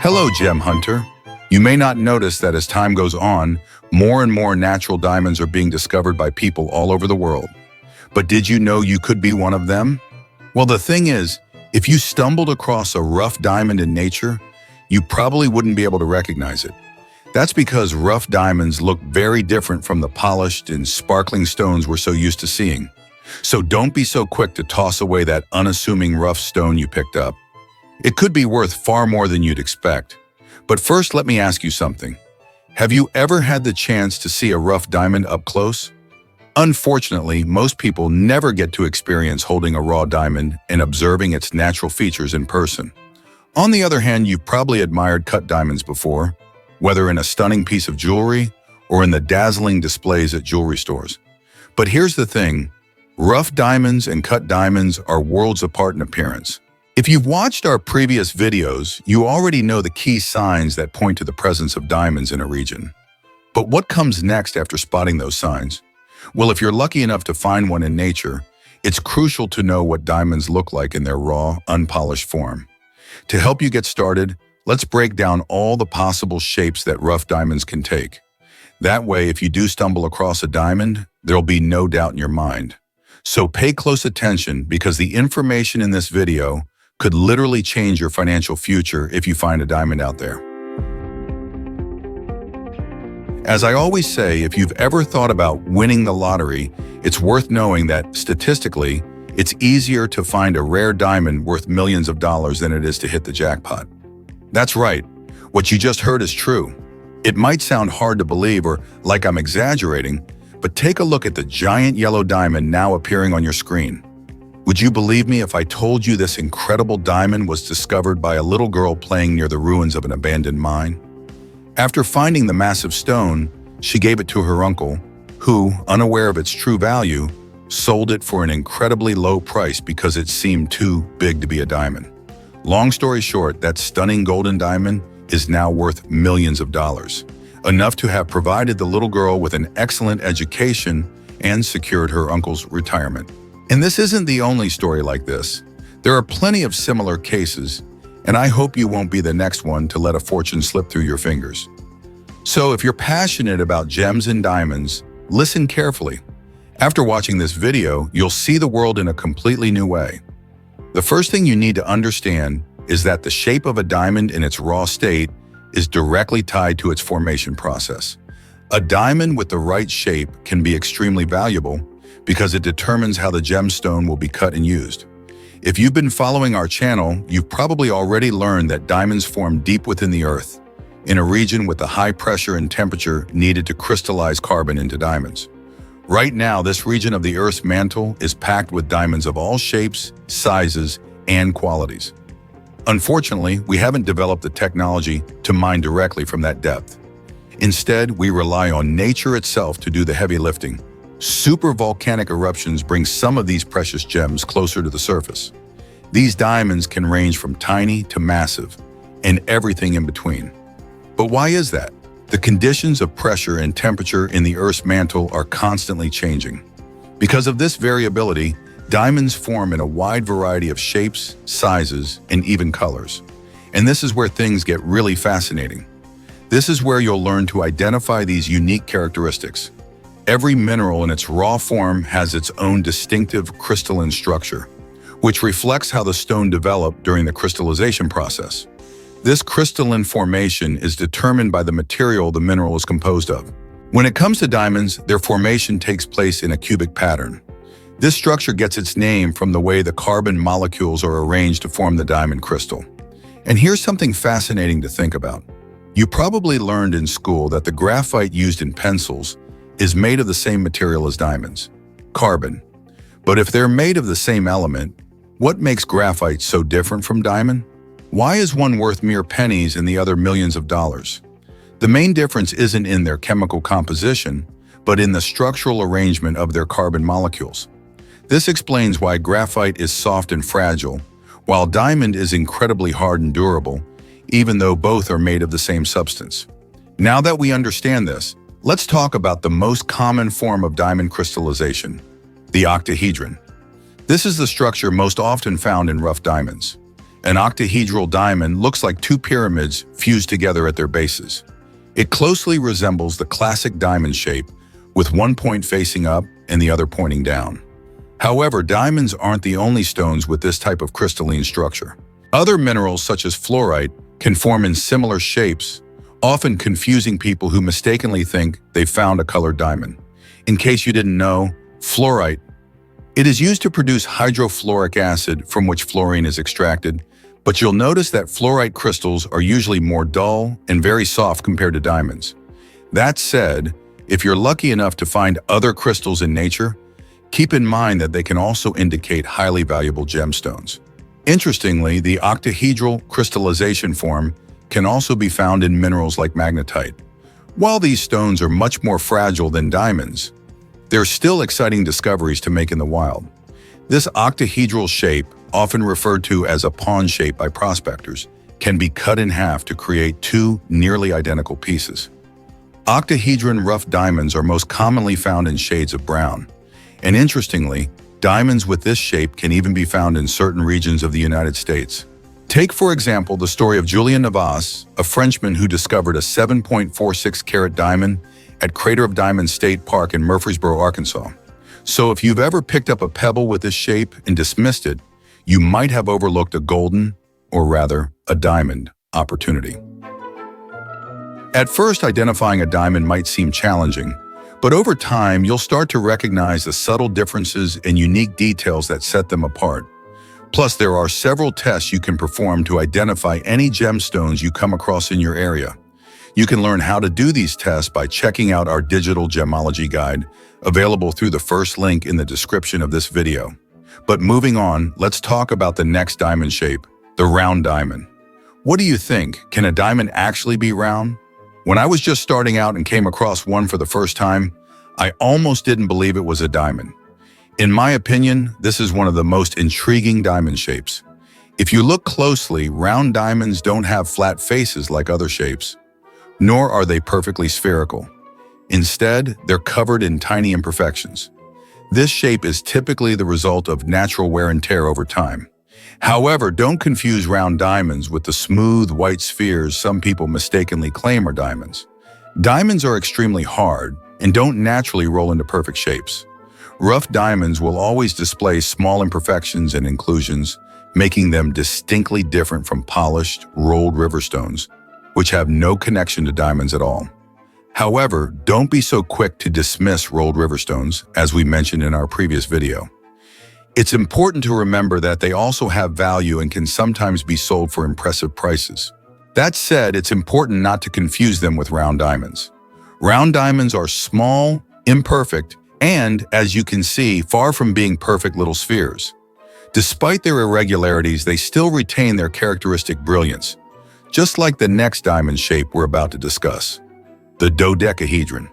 Hello, Gem Hunter. You may not notice that as time goes on, more and more natural diamonds are being discovered by people all over the world. But did you know you could be one of them? Well, the thing is, if you stumbled across a rough diamond in nature, you probably wouldn't be able to recognize it. That's because rough diamonds look very different from the polished and sparkling stones we're so used to seeing. So don't be so quick to toss away that unassuming rough stone you picked up. It could be worth far more than you'd expect. But first, let me ask you something. Have you ever had the chance to see a rough diamond up close? Unfortunately, most people never get to experience holding a raw diamond and observing its natural features in person. On the other hand, you've probably admired cut diamonds before, whether in a stunning piece of jewelry or in the dazzling displays at jewelry stores. But here's the thing, rough diamonds and cut diamonds are worlds apart in appearance. If you've watched our previous videos, you already know the key signs that point to the presence of diamonds in a region. But what comes next after spotting those signs? Well, if you're lucky enough to find one in nature, it's crucial to know what diamonds look like in their raw, unpolished form. To help you get started, let's break down all the possible shapes that rough diamonds can take. That way, if you do stumble across a diamond, there'll be no doubt in your mind. So pay close attention because the information in this video could literally change your financial future if you find a diamond out there. As I always say, if you've ever thought about winning the lottery, it's worth knowing that, statistically, it's easier to find a rare diamond worth millions of dollars than it is to hit the jackpot. That's right. What you just heard is true. It might sound hard to believe or like I'm exaggerating, but take a look at the giant yellow diamond now appearing on your screen. Would you believe me if I told you this incredible diamond was discovered by a little girl playing near the ruins of an abandoned mine? After finding the massive stone, she gave it to her uncle, who, unaware of its true value, sold it for an incredibly low price because it seemed too big to be a diamond. Long story short, that stunning golden diamond is now worth millions of dollars, enough to have provided the little girl with an excellent education and secured her uncle's retirement. And this isn't the only story like this. There are plenty of similar cases, and I hope you won't be the next one to let a fortune slip through your fingers. So if you're passionate about gems and diamonds, listen carefully. After watching this video, you'll see the world in a completely new way. The first thing you need to understand is that the shape of a diamond in its raw state is directly tied to its formation process. A diamond with the right shape can be extremely valuable because it determines how the gemstone will be cut and used. If you've been following our channel, you've probably already learned that diamonds form deep within the earth, in a region with the high pressure and temperature needed to crystallize carbon into diamonds. Right now, this region of the Earth's mantle is packed with diamonds of all shapes, sizes, and qualities. Unfortunately, we haven't developed the technology to mine directly from that depth. Instead, we rely on nature itself to do the heavy lifting. Supervolcanic eruptions bring some of these precious gems closer to the surface. These diamonds can range from tiny to massive, and everything in between. But why is that? The conditions of pressure and temperature in the Earth's mantle are constantly changing. Because of this variability, diamonds form in a wide variety of shapes, sizes, and even colors. And this is where things get really fascinating. This is where you'll learn to identify these unique characteristics. Every mineral in its raw form has its own distinctive crystalline structure, which reflects how the stone developed during the crystallization process. This crystalline formation is determined by the material the mineral is composed of. When it comes to diamonds, their formation takes place in a cubic pattern. This structure gets its name from the way the carbon molecules are arranged to form the diamond crystal. And here's something fascinating to think about. You probably learned in school that the graphite used in pencils is made of the same material as diamonds, carbon. But if they're made of the same element, what makes graphite so different from diamond? Why is one worth mere pennies and the other millions of dollars? The main difference isn't in their chemical composition, but in the structural arrangement of their carbon molecules. This explains why graphite is soft and fragile, while diamond is incredibly hard and durable, even though both are made of the same substance. Now that we understand this, let's talk about the most common form of diamond crystallization, the octahedron. This is the structure most often found in rough diamonds. An octahedral diamond looks like two pyramids fused together at their bases. It closely resembles the classic diamond shape, with one point facing up and the other pointing down. However, diamonds aren't the only stones with this type of crystalline structure. Other minerals such as fluorite can form in similar shapes, often confusing people who mistakenly think they've found a colored diamond. In case you didn't know, fluorite, it is used to produce hydrofluoric acid from which fluorine is extracted, but you'll notice that fluorite crystals are usually more dull and very soft compared to diamonds. That said, if you're lucky enough to find other crystals in nature, keep in mind that they can also indicate highly valuable gemstones. Interestingly, the octahedral crystallization form can also be found in minerals like magnetite. While these stones are much more fragile than diamonds, they're still exciting discoveries to make in the wild. This octahedral shape, often referred to as a pawn shape by prospectors, can be cut in half to create two nearly identical pieces. Octahedron rough diamonds are most commonly found in shades of brown. And interestingly, diamonds with this shape can even be found in certain regions of the United States. Take, for example, the story of Julien Navas, a Frenchman who discovered a 7.46 carat diamond at Crater of Diamonds State Park in Murfreesboro, Arkansas. So if you've ever picked up a pebble with this shape and dismissed it, you might have overlooked a golden, or rather, a diamond, opportunity. At first, identifying a diamond might seem challenging, but over time, you'll start to recognize the subtle differences and unique details that set them apart. Plus, there are several tests you can perform to identify any gemstones you come across in your area. You can learn how to do these tests by checking out our digital gemology guide, available through the first link in the description of this video. But moving on, let's talk about the next diamond shape, the round diamond. What do you think? Can a diamond actually be round? When I was just starting out and came across one for the first time, I almost didn't believe it was a diamond. In my opinion, this is one of the most intriguing diamond shapes. If you look closely, round diamonds don't have flat faces like other shapes, nor are they perfectly spherical. Instead, they're covered in tiny imperfections. This shape is typically the result of natural wear and tear over time. However, don't confuse round diamonds with the smooth white spheres some people mistakenly claim are diamonds. Diamonds are extremely hard and don't naturally roll into perfect shapes. Rough diamonds will always display small imperfections and inclusions, making them distinctly different from polished, rolled river stones, which have no connection to diamonds at all. However, don't be so quick to dismiss rolled river stones, as we mentioned in our previous video. It's important to remember that they also have value and can sometimes be sold for impressive prices. That said, it's important not to confuse them with round diamonds. Round diamonds are small, imperfect, and, as you can see, far from being perfect little spheres. Despite their irregularities, they still retain their characteristic brilliance, just like the next diamond shape we're about to discuss, the dodecahedron.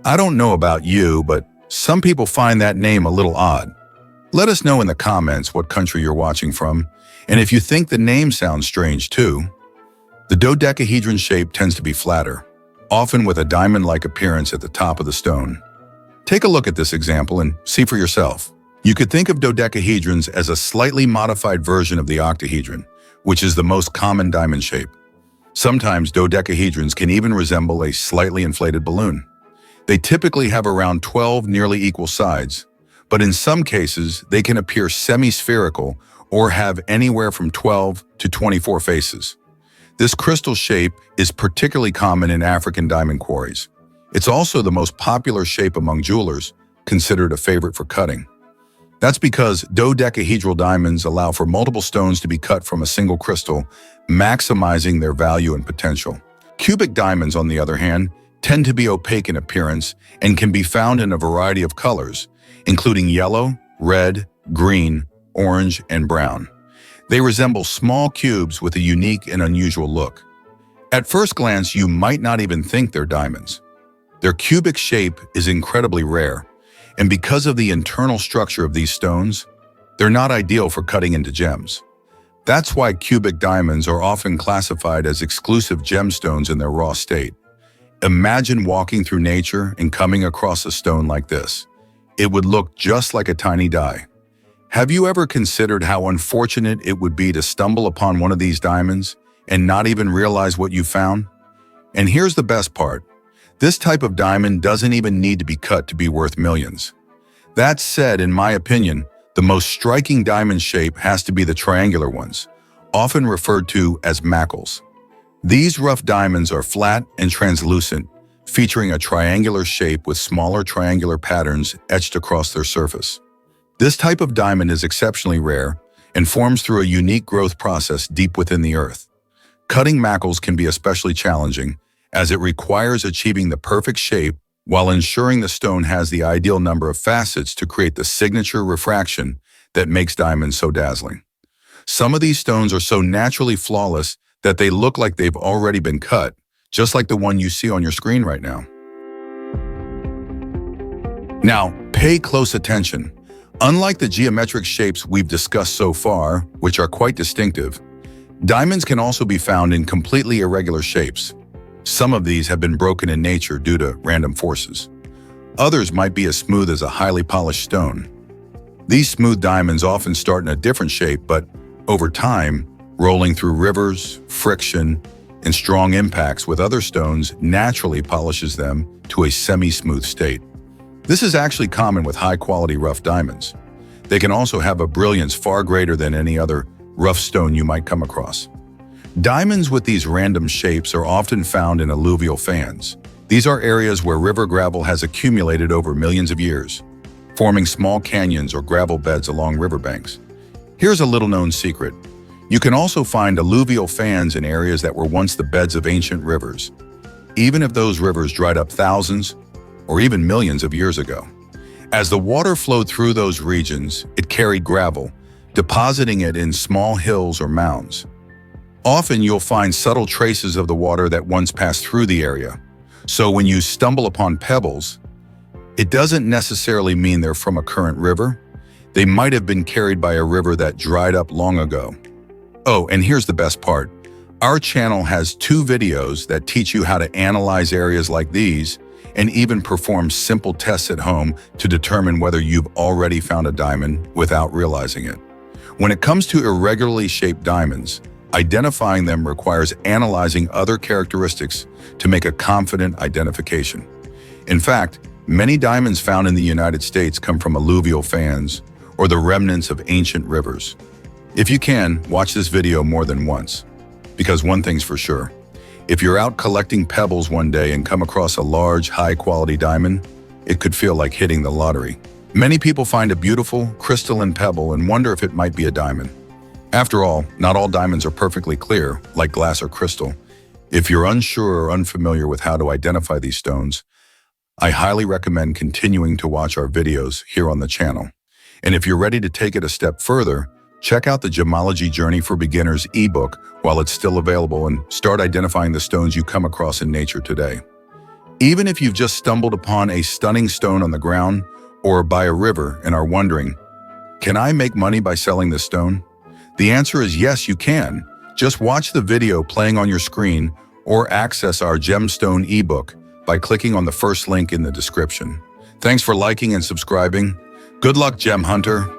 I don't know about you, but some people find that name a little odd. Let us know in the comments what country you're watching from, and if you think the name sounds strange too. The dodecahedron shape tends to be flatter, often with a diamond-like appearance at the top of the stone. Take a look at this example and see for yourself. You could think of dodecahedrons as a slightly modified version of the octahedron, which is the most common diamond shape. Sometimes dodecahedrons can even resemble a slightly inflated balloon. They typically have around 12 nearly equal sides, but in some cases, they can appear semi-spherical or have anywhere from 12 to 24 faces. This crystal shape is particularly common in African diamond quarries. It's also the most popular shape among jewelers, considered a favorite for cutting. That's because dodecahedral diamonds allow for multiple stones to be cut from a single crystal, maximizing their value and potential. Cubic diamonds, on the other hand, tend to be opaque in appearance and can be found in a variety of colors, including yellow, red, green, orange, and brown. They resemble small cubes with a unique and unusual look. At first glance, you might not even think they're diamonds. Their cubic shape is incredibly rare, and because of the internal structure of these stones, they're not ideal for cutting into gems. That's why cubic diamonds are often classified as exclusive gemstones in their raw state. Imagine walking through nature and coming across a stone like this. It would look just like a tiny die. Have you ever considered how unfortunate it would be to stumble upon one of these diamonds and not even realize what you found? And here's the best part. This type of diamond doesn't even need to be cut to be worth millions. That said, in my opinion, the most striking diamond shape has to be the triangular ones, often referred to as macles. These rough diamonds are flat and translucent, featuring a triangular shape with smaller triangular patterns etched across their surface. This type of diamond is exceptionally rare and forms through a unique growth process deep within the earth. Cutting macles can be especially challenging, as it requires achieving the perfect shape while ensuring the stone has the ideal number of facets to create the signature refraction that makes diamonds so dazzling. Some of these stones are so naturally flawless that they look like they've already been cut, just like the one you see on your screen right now. Now, pay close attention. Unlike the geometric shapes we've discussed so far, which are quite distinctive, diamonds can also be found in completely irregular shapes. Some of these have been broken in nature due to random forces. Others might be as smooth as a highly polished stone. These smooth diamonds often start in a different shape, but over time, rolling through rivers, friction, and strong impacts with other stones naturally polishes them to a semi-smooth state. This is actually common with high-quality rough diamonds. They can also have a brilliance far greater than any other rough stone you might come across. Diamonds with these random shapes are often found in alluvial fans. These are areas where river gravel has accumulated over millions of years, forming small canyons or gravel beds along riverbanks. Here's a little-known secret. You can also find alluvial fans in areas that were once the beds of ancient rivers, even if those rivers dried up thousands or even millions of years ago. As the water flowed through those regions, it carried gravel, depositing it in small hills or mounds. Often you'll find subtle traces of the water that once passed through the area. So when you stumble upon pebbles, it doesn't necessarily mean they're from a current river. They might have been carried by a river that dried up long ago. Oh, and here's the best part. Our channel has 2 videos that teach you how to analyze areas like these and even perform simple tests at home to determine whether you've already found a diamond without realizing it. When it comes to irregularly shaped diamonds, identifying them requires analyzing other characteristics to make a confident identification. In fact, many diamonds found in the United States come from alluvial fans or the remnants of ancient rivers. If you can, watch this video more than once, because one thing's for sure. If you're out collecting pebbles one day and come across a large, high-quality diamond, it could feel like hitting the lottery. Many people find a beautiful, crystalline pebble and wonder if it might be a diamond. After all, not all diamonds are perfectly clear, like glass or crystal. If you're unsure or unfamiliar with how to identify these stones, I highly recommend continuing to watch our videos here on the channel. And if you're ready to take it a step further, check out the Gemology Journey for Beginners ebook while it's still available and start identifying the stones you come across in nature today. Even if you've just stumbled upon a stunning stone on the ground or by a river and are wondering, can I make money by selling this stone? The answer is yes, you can. Just watch the video playing on your screen or access our GemStone ebook by clicking on the first link in the description. Thanks for liking and subscribing. Good luck, Gem Hunter.